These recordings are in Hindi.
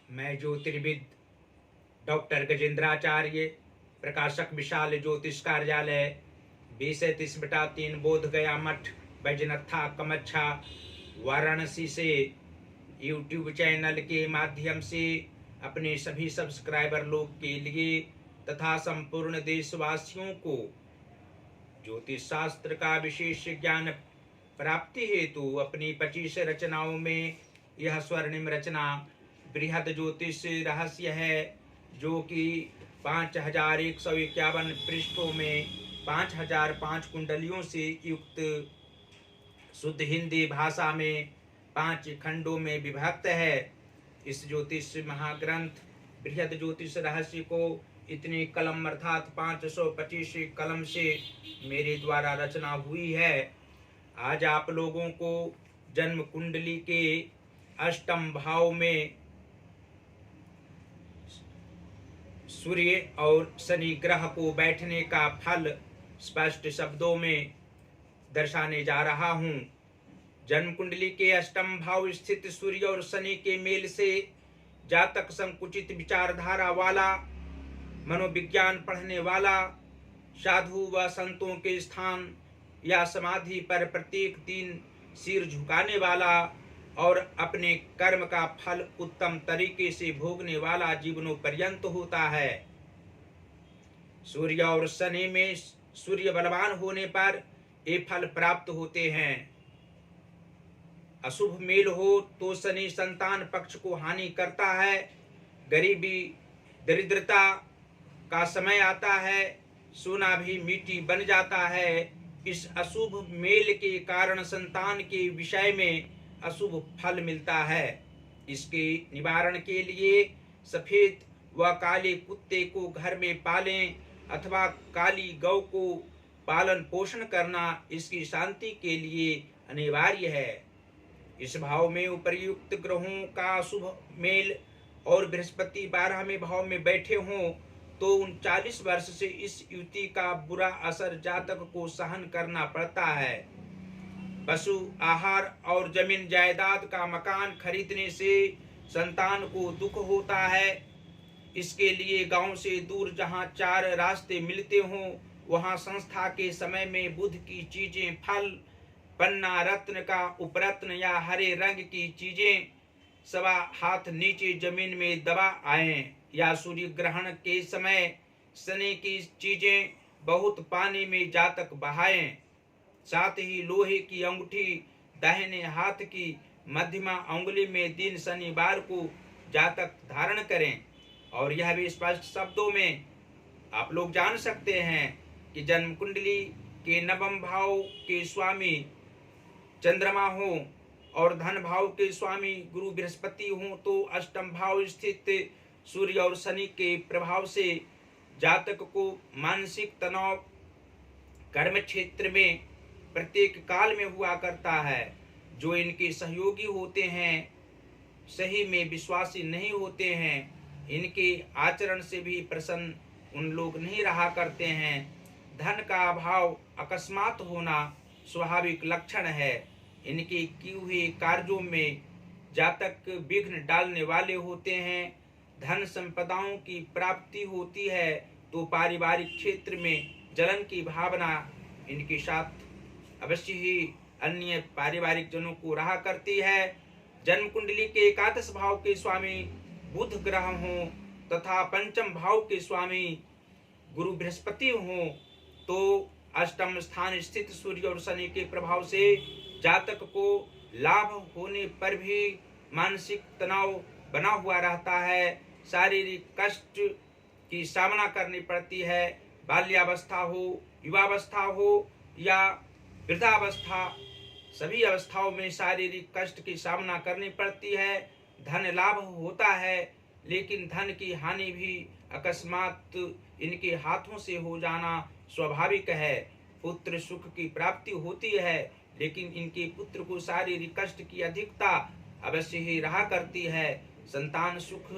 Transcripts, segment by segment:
मैं ज्योतिर्विद डॉक्टर गजेंद्राचार्य, प्रकाशक विशाल ज्योतिष कार्यालय 20-30/3 बोध गया मठ, बैजनाथा कमच्छा, वाराणसी से यूट्यूब चैनल के माध्यम से अपने सभी सब्सक्राइबर लोग के लिए तथा संपूर्ण देशवासियों को ज्योतिष शास्त्र का विशेष ज्ञान प्राप्ति हेतु अपनी 25 रचनाओं में यह स्वर्णिम रचना बृहद ज्योतिष रहस्य है, जो कि 5151 पृष्ठों में 5005 कुंडलियों से युक्त शुद्ध हिंदी भाषा में 5 खंडों में विभक्त है। इस ज्योतिष महाग्रंथ बृहद ज्योतिष रहस्य को इतनी कलम अर्थात 525 कलम से मेरे द्वारा रचना हुई है। आज आप लोगों को जन्म कुंडली के अष्टम भाव में सूर्य और शनि ग्रह को बैठने का फल स्पष्ट शब्दों में दर्शाने जा रहा हूँ। जन्म कुंडली के अष्टम भाव स्थित सूर्य और शनि के मेल से जातक संकुचित विचारधारा वाला, मनोविज्ञान पढ़ने वाला, साधु व संतों के स्थान या समाधि पर प्रत्येक दिन सिर झुकाने वाला और अपने कर्म का फल उत्तम तरीके से भोगने वाला जीवनों पर्यंत होता है। सूर्य और शनि में सूर्य बलवान होने पर ये फल प्राप्त होते हैं। अशुभ मेल हो तो शनि संतान पक्ष को हानि करता है, गरीबी दरिद्रता का समय आता है, सोना भी मिट्टी बन जाता है। इस अशुभ मेल के कारण संतान के विषय में अशुभ फल मिलता है। इसके निवारण के लिए सफेद व काले कुत्ते को घर में पालें अथवा काली गौ को पालन पोषण करना इसकी शांति के लिए अनिवार्य है। इस भाव में उपर्युक्त ग्रहों का शुभ मेल और बृहस्पति 12वें भाव में बैठे हों तो 39 वर्ष से इस युति का बुरा असर जातक को सहन करना पड़ता है। पशु आहार और जमीन जायदाद का मकान खरीदने से संतान को दुख होता है। इसके लिए गांव से दूर जहां 4 रास्ते मिलते हों वहां संस्था के समय में बुध की चीजें, फल, पन्ना रत्न का उपरत्न या हरे रंग की चीजें 1.25 हाथ नीचे जमीन में दबा आए, या सूर्य ग्रहण के समय शनि की चीजें बहुत पानी में जातक बहाएं। साथ ही लोहे की अंगूठी दाहिने हाथ की मध्यमा अंगुली में दिन शनिवार को जातक धारण करें। और यह भी स्पष्ट शब्दों में आप लोग जान सकते हैं कि जन्म कुंडली के नवम भाव के स्वामी चंद्रमा हो और धन भाव के स्वामी गुरु बृहस्पति हो तो अष्टम भाव स्थित सूर्य और शनि के प्रभाव से जातक को मानसिक तनाव कर्म क्षेत्र में प्रत्येक काल में हुआ करता है। जो इनके सहयोगी होते हैं सही में विश्वासी नहीं होते हैं, इनके आचरण से भी प्रसन्न उन लोग नहीं रहा करते हैं। धन का अभाव अकस्मात होना स्वाभाविक लक्षण है। इनके किए हुए कार्यों में जातक विघ्न डालने वाले होते हैं। धन संपदाओं की प्राप्ति होती है तो पारिवारिक क्षेत्र में जलन की भावना इनके साथ अवश्य ही अन्य पारिवारिक जनों को रहा करती है। जन्म कुंडली के एकादश भाव के स्वामी बुध ग्रह हों तथा पंचम भाव के स्वामी गुरु बृहस्पति हों तो अष्टम स्थान स्थित सूर्य और शनि के प्रभाव से जातक को लाभ होने पर भी मानसिक तनाव बना हुआ रहता है। शारीरिक कष्ट की सामना करनी पड़ती है। बाल्यावस्था हो, युवावस्था हो या वृद्धावस्था, सभी अवस्थाओं में शारीरिक कष्ट की सामना करनी पड़ती है। धन लाभ होता है लेकिन धन की हानि भी अकस्मात इनके हाथों से हो जाना स्वाभाविक है। पुत्र सुख की प्राप्ति होती है लेकिन इनके पुत्र को शारीरिक कष्ट की अधिकता अवश्य ही रहा करती है। संतान सुख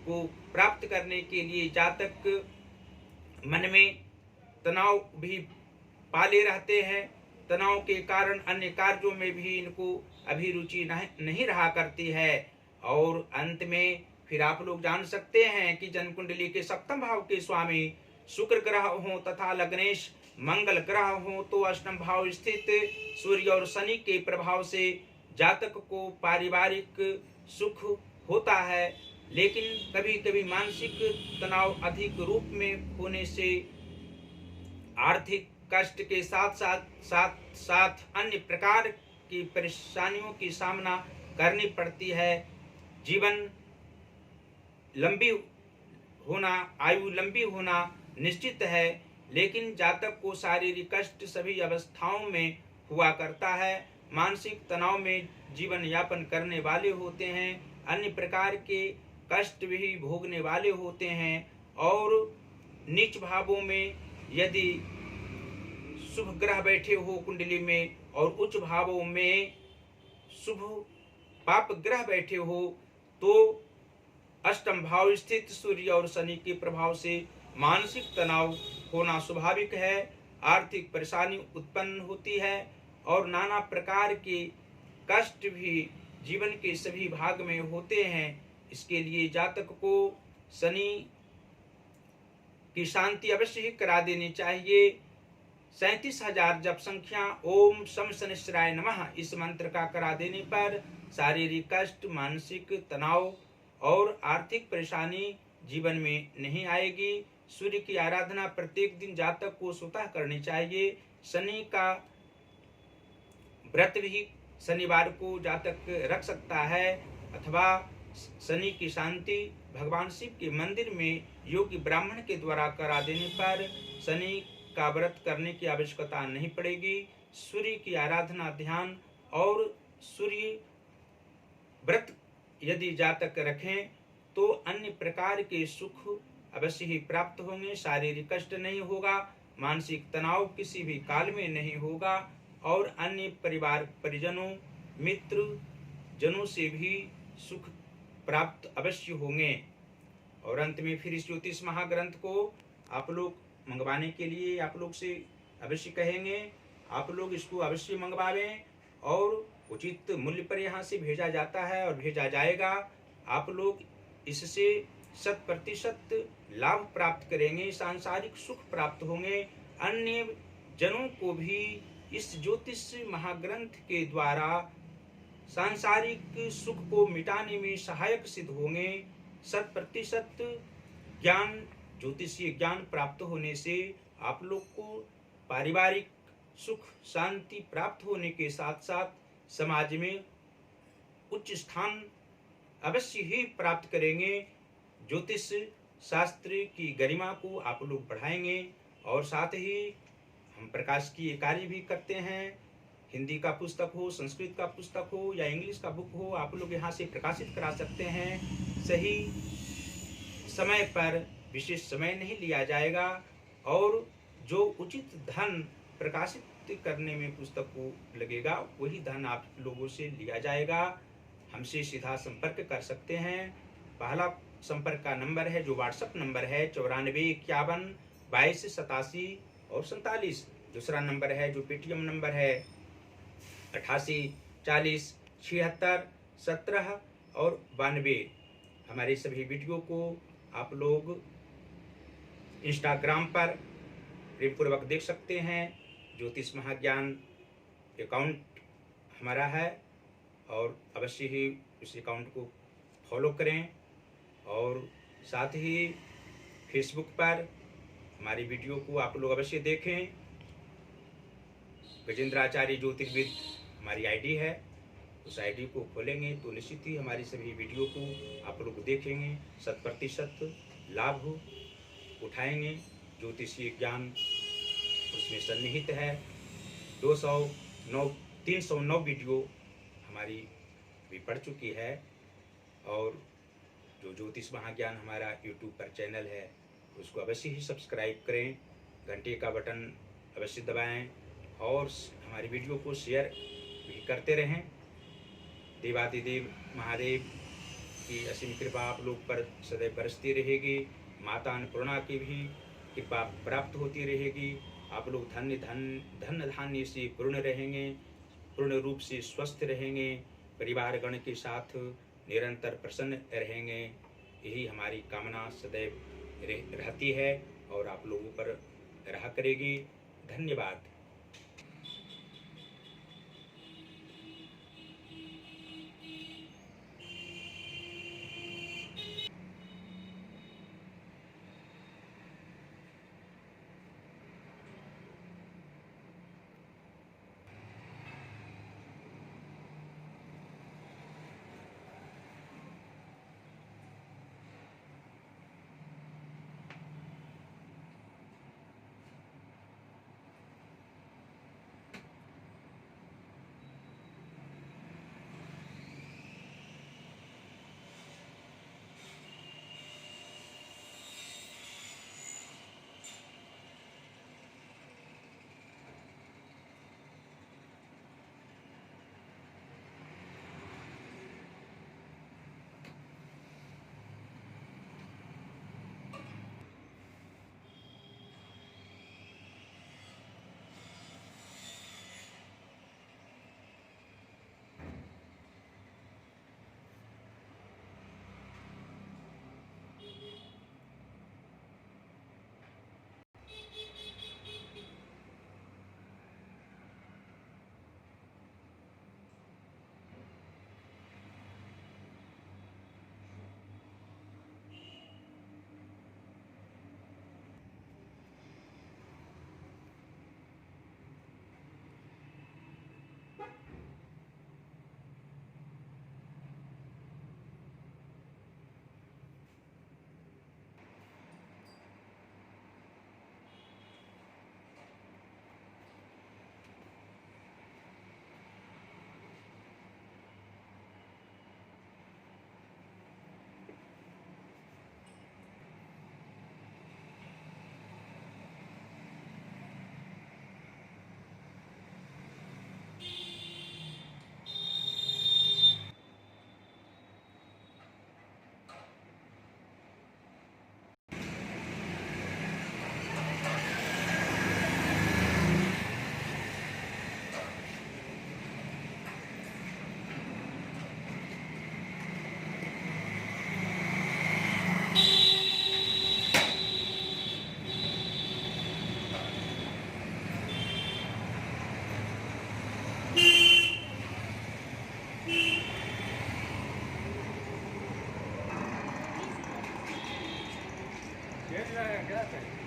को प्राप्त करने के लिए जातक मन में तनाव भी पाले रहते हैं। तनाव के कारण अन्य कार्यों में भी इनको अभिरुचि नहीं रहा करती है और अंत में फिर आप लोग जान सकते हैं कि जन्म कुंडली के सप्तम भाव के स्वामी शुक्र ग्रह हो तथा लग्नेश मंगल ग्रह हो तो अष्टम भाव स्थित सूर्य और शनि के प्रभाव से जातक को पारिवारिक सुख होता है, लेकिन कभी कभी मानसिक तनाव अधिक रूप में होने से आर्थिक कष्ट के साथ अन्य प्रकार की परेशानियों की सामना करनी पड़ती है। जीवन लंबी होना, आयु लंबी होना निश्चित है, लेकिन जातक को शारीरिक कष्ट सभी अवस्थाओं में हुआ करता है। मानसिक तनाव में जीवन यापन करने वाले होते हैं, अन्य प्रकार के कष्ट भी भोगने वाले होते हैं। और नीच भावों में यदि शुभ ग्रह बैठे हो कुंडली में और उच्च भावों में शुभ पाप ग्रह बैठे हो तो अष्टम भाव स्थित सूर्य और शनि के प्रभाव से मानसिक तनाव होना स्वाभाविक है। आर्थिक परेशानी उत्पन्न होती है और नाना प्रकार के कष्ट भी जीवन के सभी भाग में होते हैं। इसके लिए जातक को शनि की शांति अवश्य ही करा देनी चाहिए। 37,000 जप संख्या ओम शम शनिश्चराय नमः इस मंत्र का करा देने पर शारीरिक कष्ट, मानसिक तनाव और आर्थिक परेशानी जीवन में नहीं आएगी। सूर्य की आराधना प्रत्येक दिन जातक को स्वतः करनी चाहिए। शनि का व्रत भी शनिवार को जातक रख सकता है अथवा शनि की शांति भगवान शिव के मंदिर में योग्य ब्राह्मण के द्वारा करा देने पर शनि का व्रत करने की आवश्यकता नहीं पड़ेगी। सूर्य की आराधना, ध्यान और सूर्य व्रत यदि जातक रखें तो अन्य प्रकार के सुख अवश्य ही प्राप्त होंगे। शारीरिक कष्ट नहीं होगा, मानसिक तनाव किसी भी काल में नहीं होगा और अन्य परिवार परिजनों, मित्र जनों से भी सुख प्राप्त अवश्य होंगे। और अंत में फिर इस ज्योतिष महाग्रंथ को आप लोग मंगवाने के लिए आप लोग से अवश्य कहेंगे। आप लोग इसको अवश्य मंगवावें और उचित मूल्य पर यहाँ से भेजा जाता है और भेजा जाएगा। आप लोग इससे 100% लाभ प्राप्त करेंगे, सांसारिक सुख प्राप्त होंगे। अन्य जनों को भी इस ज्योतिष महाग्रंथ के द्वारा सांसारिक सुख को मिटाने में सहायक सिद्ध होंगे। 100% ज्ञान, ज्योतिषीय ज्ञान प्राप्त होने से आप लोग को पारिवारिक सुख शांति प्राप्त होने के साथ साथ समाज में उच्च स्थान अवश्य ही प्राप्त करेंगे। ज्योतिष शास्त्र की गरिमा को आप लोग बढ़ाएंगे और साथ ही हम प्रकाशकीय कार्य भी करते हैं। हिंदी का पुस्तक हो, संस्कृत का पुस्तक हो या इंग्लिश का बुक हो, आप लोग यहाँ से प्रकाशित करा सकते हैं। सही समय पर विशेष समय नहीं लिया जाएगा और जो उचित धन प्रकाशित करने में पुस्तक को लगेगा वही धन आप लोगों से लिया जाएगा। हमसे सीधा संपर्क कर सकते हैं। पहला संपर्क का नंबर है जो व्हाट्सएप नंबर है 94 51 22 87 और 47। दूसरा नंबर है जो पेटीएम नंबर है 88 40 76 17 और 92। हमारे सभी वीडियो को आप लोग इंस्टाग्राम पर प्रेमपूर्वक देख सकते हैं। ज्योतिष महाज्ञान अकाउंट हमारा है और अवश्य ही उस अकाउंट को फॉलो करें और साथ ही फेसबुक पर हमारी वीडियो को आप लोग अवश्य देखें। गजेंद्राचार्य ज्योतिर्विद हमारी आईडी है, उस आईडी को खोलेंगे तो निश्चित ही हमारी सभी वीडियो को आप लोग देखेंगे, 100% लाभ उठाएंगे। ज्योतिषीय ज्ञान उसमें सन्निहित है। 309 वीडियो हमारी भी पड़ चुकी है और जो ज्योतिष महाज्ञान हमारा यूट्यूब पर चैनल है उसको अवश्य ही सब्सक्राइब करें, घंटे का बटन अवश्य दबाएं और हमारी वीडियो को शेयर भी करते रहें। देवादिदेव महादेव की असीम कृपा आप लोग पर सदैव बरसती रहेगी। माता अन्नपूर्णा की भी कृपा प्राप्त होती रहेगी। आप लोग धन धान्य से पूर्ण रहेंगे, पूर्ण रूप से स्वस्थ रहेंगे, परिवार गण के साथ निरंतर प्रसन्न रहेंगे। यही हमारी कामना सदैव रहती है और आप लोगों पर रहा करेगी। धन्यवाद। Gracias.